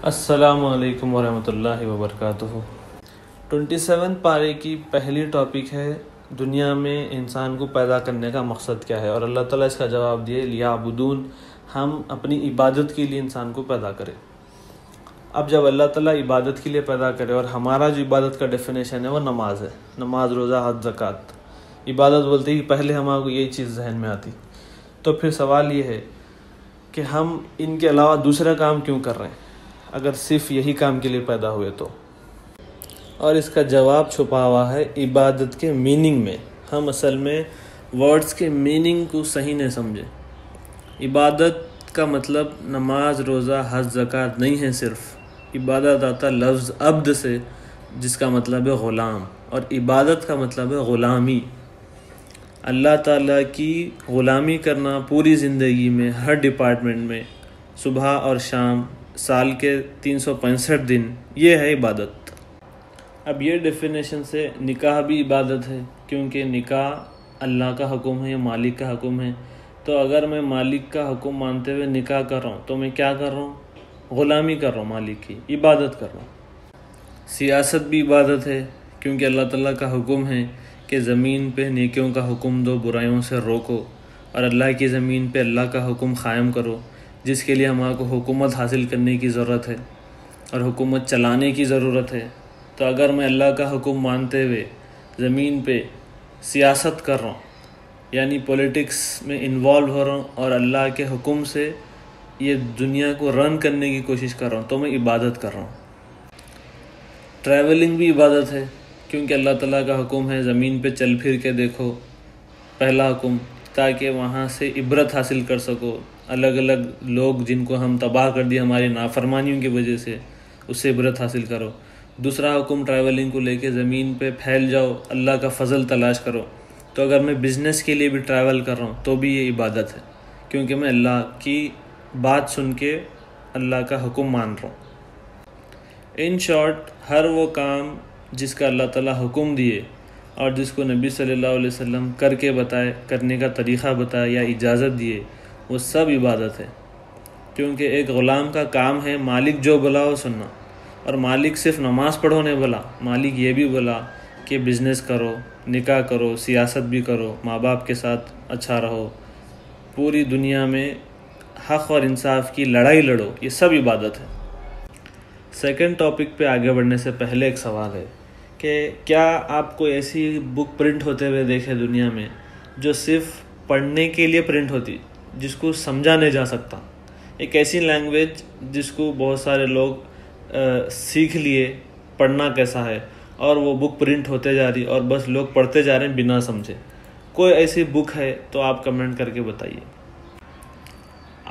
السلام علیکم ورحمۃ اللہ وبرکاتہ۔ 27 پارے کی پہلی ٹاپک ہے دنیا میں انسان کو پیدا کرنے کا مقصد کیا ہے، اور اللہ تعالیٰ اس کا جواب دیے لیعبدون، ہم اپنی عبادت کے لیے انسان کو پیدا کرے۔ اب جب اللہ تعالیٰ عبادت کے لیے پیدا کرے اور ہمارا جو عبادت کا ڈیفینیشن ہے وہ نماز ہے، نماز، روزہ، حج، زکوٰۃ، عبادت بولتے ہی پہلے ہمارے کو یہی چیز ذہن میں آتی، تو پھر سوال یہ ہے کہ ہم ان کے علاوہ دوسرا کام کیوں کر رہے ہیں اگر صرف یہی کام کے لیے پیدا ہوئے تو؟ اور اس کا جواب چھپا ہوا ہے عبادت کے میننگ میں۔ ہم اصل میں ورڈز کے میننگ کو صحیح نہیں سمجھے۔ عبادت کا مطلب نماز، روزہ، حج، زکوٰۃ نہیں ہے، صرف عبادت آتا لفظ عبد سے، جس کا مطلب ہے غلام، اور عبادت کا مطلب ہے غلامی۔ اللہ تعالیٰ کی غلامی کرنا پوری زندگی میں، ہر ڈپارٹمنٹ میں، صبح اور شام، سال کے 365 دن، یہ ہے عبادت۔ اب یہ ڈیفینیشن سے نکاح بھی عبادت ہے، کیونکہ نکاح اللہ کا حکم ہے یا مالک کا حکم ہے۔ تو اگر میں مالک کا حکم مانتے ہوئے نکاح کر رہا ہوں تو میں کیا کر رہا ہوں؟ غلامی کر رہا ہوں، مالک کی عبادت کر رہا ہوں۔ سیاست بھی عبادت ہے، کیونکہ اللہ تعالیٰ کا حکم ہے کہ زمین پہ نیکیوں کا حکم دو، برائیوں سے روکو، اور اللہ کی زمین پہ اللہ کا حکم قائم کرو، جس کے لیے ہمارے کو حکومت حاصل کرنے کی ضرورت ہے اور حکومت چلانے کی ضرورت ہے۔ تو اگر میں اللہ کا حکم مانتے ہوئے زمین پہ سیاست کر رہا ہوں، یعنی پولیٹکس میں انوالو ہو رہا ہوں اور اللہ کے حکم سے یہ دنیا کو رن کرنے کی کوشش کر رہا ہوں، تو میں عبادت کر رہا ہوں۔ ٹریولنگ بھی عبادت ہے، کیونکہ اللہ تعالیٰ کا حکم ہے زمین پہ چل پھر کے دیکھو، پہلا حکم، تاکہ وہاں سے عبرت حاصل کر سکو۔ الگ الگ لوگ جن کو ہم تباہ کر دیا ہماری نافرمانیوں کی وجہ سے، اس سے عبرت حاصل کرو۔ دوسرا حکم ٹریولنگ کو لے کے زمین پہ پھیل جاؤ، اللہ کا فضل تلاش کرو۔ تو اگر میں بزنس کے لیے بھی ٹریول کر رہا ہوں تو بھی یہ عبادت ہے، کیونکہ میں اللہ کی بات سن کے اللہ کا حکم مان رہا ہوں۔ ان شارٹ، ہر وہ کام جس کا اللہ تعالیٰ حکم دیے اور جس کو نبی صلی اللہ علیہ وسلم کر کے بتائے، کرنے کا طریقہ بتائے یا اجازت دیے، وہ سب عبادت ہے۔ کیونکہ ایک غلام کا کام ہے مالک جو بلا وہ سننا، اور مالک صرف نماز پڑھو نہیں بولا، مالک یہ بھی بولا کہ بزنس کرو، نکاح کرو، سیاست بھی کرو، ماں باپ کے ساتھ اچھا رہو، پوری دنیا میں حق اور انصاف کی لڑائی لڑو، یہ سب عبادت ہے۔ سیکنڈ ٹاپک پہ آگے بڑھنے سے پہلے ایک سوال ہے کہ کیا آپ کو ایسی بک پرنٹ ہوتے ہوئے دیکھے دنیا میں جو صرف پڑھنے کے لیے پرنٹ ہوتی، جس کو سمجھا نہیں جا سکتا؟ ایک ایسی لینگویج جس کو بہت سارے لوگ سیکھ لیے پڑھنا کیسا ہے، اور وہ بک پرنٹ ہوتے جا رہی اور بس لوگ پڑھتے جا رہے ہیں بنا سمجھے۔ کوئی ایسی بک ہے تو آپ کمنٹ کر کے بتائیے۔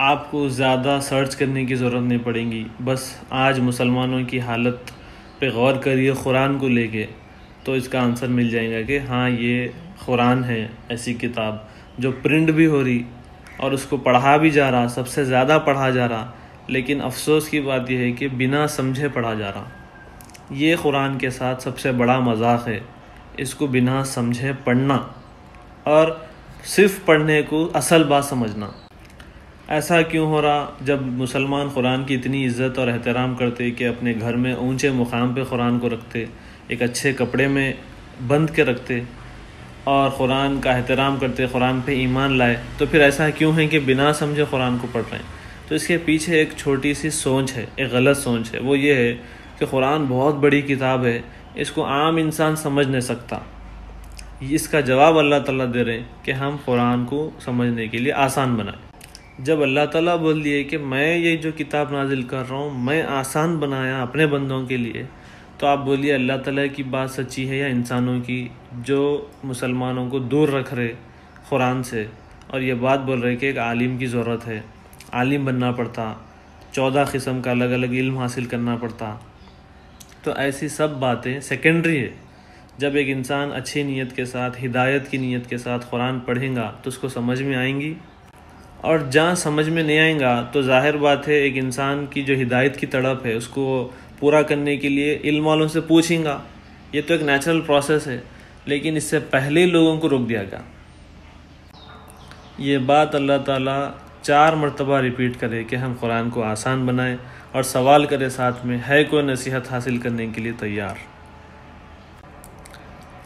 آپ کو زیادہ سرچ کرنے کی ضرورت نہیں پڑے گی، بس آج مسلمانوں کی حالت پہ غور کریے قرآن کو لے کے، تو اس کا آنسر مل جائے گا کہ ہاں یہ قرآن ہے، ایسی کتاب جو پرنٹ بھی ہو رہی اور اس کو پڑھا بھی جا رہا، سب سے زیادہ پڑھا جا رہا، لیکن افسوس کی بات یہ ہے کہ بنا سمجھے پڑھا جا رہا۔ یہ قرآن کے ساتھ سب سے بڑا مذاق ہے، اس کو بنا سمجھے پڑھنا اور صرف پڑھنے کو اصل بات سمجھنا۔ ایسا کیوں ہو رہا جب مسلمان قرآن کی اتنی عزت اور احترام کرتے کہ اپنے گھر میں اونچے مقام پہ قرآن کو رکھتے، ایک اچھے کپڑے میں بند کے رکھتے اور قرآن کا احترام کرتے، قرآن پہ ایمان لائے، تو پھر ایسا کیوں ہے کہ بنا سمجھے قرآن کو پڑھ رہے ہیں؟ تو اس کے پیچھے ایک چھوٹی سی سوچ ہے، ایک غلط سوچ ہے۔ وہ یہ ہے کہ قرآن بہت بڑی کتاب ہے، اس کو عام انسان سمجھ نہیں سکتا۔ اس کا جواب اللہ تعالیٰ دے رہے ہیں کہ ہم قرآن کو سمجھنے کے لیے آسان بنائیں۔ جب اللہ تعالیٰ بول دیے کہ میں یہ جو کتاب نازل کر رہا ہوں میں آسان بنایا اپنے بندوں کے لیے، تو آپ بولیے اللہ تعالیٰ کی بات سچی ہے یا انسانوں کی، جو مسلمانوں کو دور رکھ رہے قرآن سے، اور یہ بات بول رہے کہ ایک عالم کی ضرورت ہے، عالم بننا پڑتا، 14 قسم کا الگ الگ علم حاصل کرنا پڑتا۔ تو ایسی سب باتیں سیکنڈری ہے۔ جب ایک انسان اچھی نیت کے ساتھ، ہدایت کی نیت کے ساتھ قرآن پڑھیں گا تو اس کو سمجھ میں آئیں گی، اور جہاں سمجھ میں نہیں آئیں گا تو ظاہر بات ہے ایک انسان کی جو ہدایت کی تڑپ ہے اس کو پورا کرنے کے لیے علم والوں سے پوچھیں گا، یہ تو ایک نیچرل پروسیس ہے، لیکن اس سے پہلے ہی لوگوں کو روک دیا گیا۔ یہ بات اللہ تعالیٰ 4 مرتبہ ریپیٹ کرے کہ ہم قرآن کو آسان بنائیں اور سوال کرے ساتھ میں، ہے کوئی نصیحت حاصل کرنے کے لیے تیار؟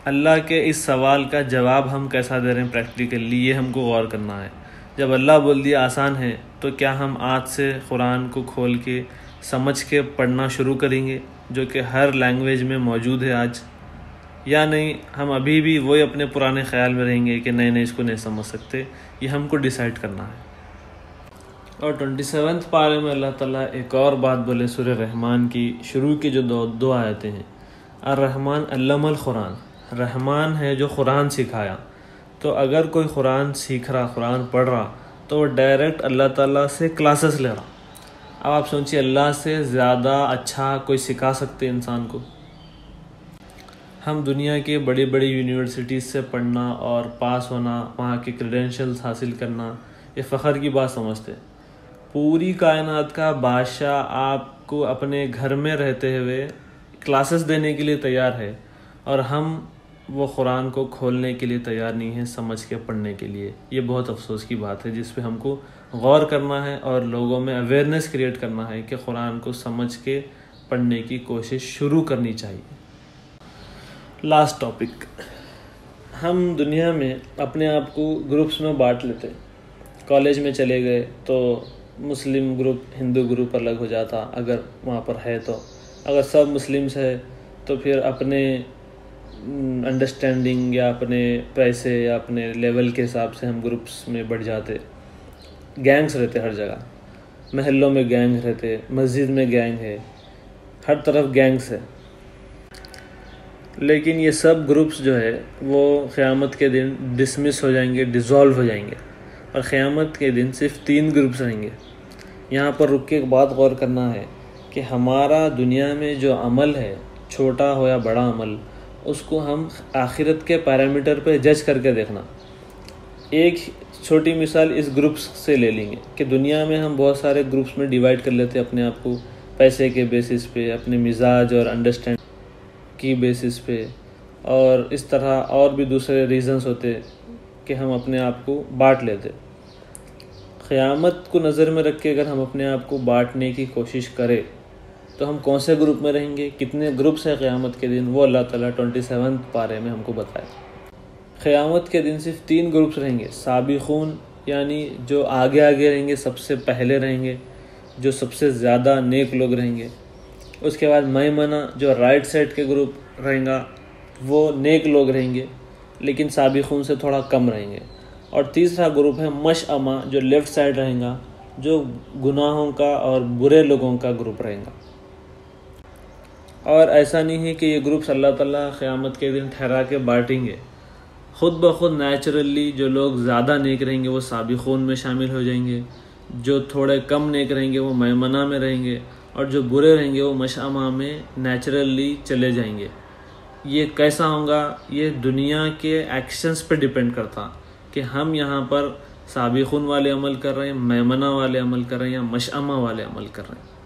اللہ کے اس سوال کا جواب ہم کیسا دے رہے ہیں پریکٹیکلی، یہ ہم کو غور کرنا ہے۔ جب اللہ بول دیا آسان ہے، تو کیا ہم آج سے قرآن کو کھول کے سمجھ کے پڑھنا شروع کریں گے، جو کہ ہر لینگویج میں موجود ہے آج، یا نہیں ہم ابھی بھی وہی اپنے پرانے خیال میں رہیں گے کہ نہیں اس کو نہیں سمجھ سکتے؟ یہ ہم کو ڈیسائیڈ کرنا ہے۔ اور 27 پارے میں اللہ تعالیٰ ایک اور بات بولے سورہ رحمان کی شروع کی جو دو آیتیں ہیں، الرحمن علم القرآن، رحمان ہے جو قرآن سکھایا۔ تو اگر کوئی قرآن سیکھ رہا، قرآن پڑھ رہا، تو وہ ڈائریکٹ اللہ تعالیٰ سے کلاسز لے رہا۔ اب آپ سوچیے، اللہ سے زیادہ اچھا کوئی سکھا سکتے انسان کو؟ ہم دنیا کے بڑی بڑی یونیورسٹیز سے پڑھنا اور پاس ہونا، وہاں کے کریڈینشلز حاصل کرنا، یہ فخر کی بات سمجھتے۔ پوری کائنات کا بادشاہ آپ کو اپنے گھر میں رہتے ہوئے کلاسز دینے کے لیے تیار ہے، اور ہم وہ قرآن کو کھولنے کے لیے تیار نہیں ہیں، سمجھ کے پڑھنے کے لیے۔ یہ بہت افسوس کی بات ہے، جس پہ ہم کو غور کرنا ہے اور لوگوں میں اویئرنیس کریٹ کرنا ہے کہ قرآن کو سمجھ کے پڑھنے کی کوشش شروع کرنی چاہیے۔ لاسٹ ٹاپک، ہم دنیا میں اپنے آپ کو گروپس میں بانٹ لیتے۔ کالج میں چلے گئے تو مسلم گروپ، ہندو گروپ الگ ہو جاتا اگر وہاں پر ہے تو، اگر سب مسلمس ہے تو پھر اپنے انڈرسٹینڈنگ یا اپنے پیسے یا اپنے لیول کے حساب سے ہم گروپس میں بڑھ جاتے۔ گینگس رہتے ہر جگہ، محلوں میں گینگ رہتے، مسجد میں گینگ ہے، ہر طرف گینگس ہے۔ لیکن یہ سب گروپس جو ہے وہ قیامت کے دن ڈسمس ہو جائیں گے، ڈیزالو ہو جائیں گے، اور قیامت کے دن صرف 3 گروپس رہیں گے۔ یہاں پر رک کے ایک بات غور کرنا ہے کہ ہمارا دنیا میں جو عمل ہے، چھوٹا ہو یا بڑا عمل، اس کو ہم آخرت کے پیرامیٹر پہ جج کر کے دیکھنا۔ ایک چھوٹی مثال اس گروپس سے لے لیں گے کہ دنیا میں ہم بہت سارے گروپس میں ڈیوائڈ کر لیتے اپنے آپ کو، پیسے کے بیسس پہ، اپنے مزاج اور انڈرسٹینڈ کی بیسس پہ، اور اس طرح اور بھی دوسرے ریزنز ہوتے کہ ہم اپنے آپ کو بانٹ لیتے۔ قیامت کو نظر میں رکھ کے اگر ہم اپنے آپ کو بانٹنے کی کوشش کریں تو ہم کون سے گروپ میں رہیں گے، کتنے گروپس ہیں قیامت کے دن، وہ اللہ تعالیٰ 27 پارے میں ہم کو بتائے۔ قیامت کے دن صرف 3 گروپس رہیں گے، سابقون یعنی جو آگے رہیں گے، سب سے پہلے رہیں گے، جو سب سے زیادہ نیک لوگ رہیں گے۔ اس کے بعد میمنہ جو رائٹ سائڈ کے گروپ رہیں گا، وہ نیک لوگ رہیں گے لیکن سابقون سے تھوڑا کم رہیں گے۔ اور تیسرا گروپ ہے مشأمہ جو لیفٹ سائڈ رہیں گا، جو گناہوں کا اور برے لوگوں کا گروپ رہیں گا۔ اور ایسا نہیں ہے کہ یہ گروپس اللہ تعالیٰ قیامت کے دن ٹھہرا کے بانٹیں گے، خود بخود نیچرلی جو لوگ زیادہ نیک رہیں گے وہ سابقون میں شامل ہو جائیں گے، جو تھوڑے کم نیک رہیں گے وہ میمنہ میں رہیں گے، اور جو برے رہیں گے وہ مشأمہ میں نیچرلی چلے جائیں گے۔ یہ کیسا ہوگا؟ یہ دنیا کے ایکشنز پہ ڈیپینڈ کرتا کہ ہم یہاں پر سابقون والے عمل کر رہے ہیں، میمنہ والے عمل کر رہے ہیں، یا مشأمہ والے عمل کر رہے ہیں۔